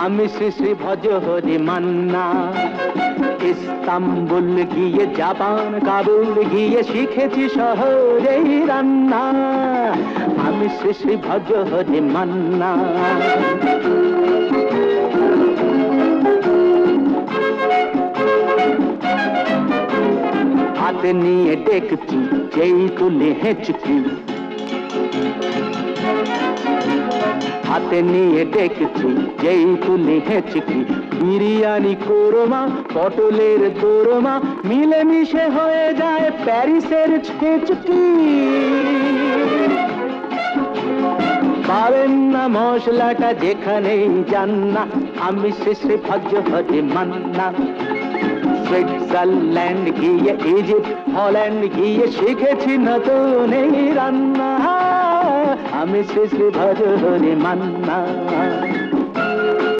আমি শ্রী শ্রী ভজ হরি মান্না, ইস্তাম্বুল গিয়ে জাপান কাবুল গিয়ে শিখেছি শহরেই রান্না। আমি শ্রী শ্রী ভজ হরি মান্না। হাতে নিয়ে ডেকছি যেই তুলে হেঁচকি, হাতে নিয়ে ডেকছি যেই তুলে হেঁচকি, বিরিয়ানি কোরমা পটলের দোরমা মিলেমিশে হয়ে যায় প্যারিসের ছেচকি। পাবেন না মশলাটা যেখানেই যান না, আমি শ্রী শ্রী ভজ হরি মান্না। সুইজারল্যান্ড গিয়ে ইজিপ্ট হল্যান্ড গিয়ে শিখেছি নতুন এই রান্না। আমি শ্রী শ্রী ভজ হরি মান্না।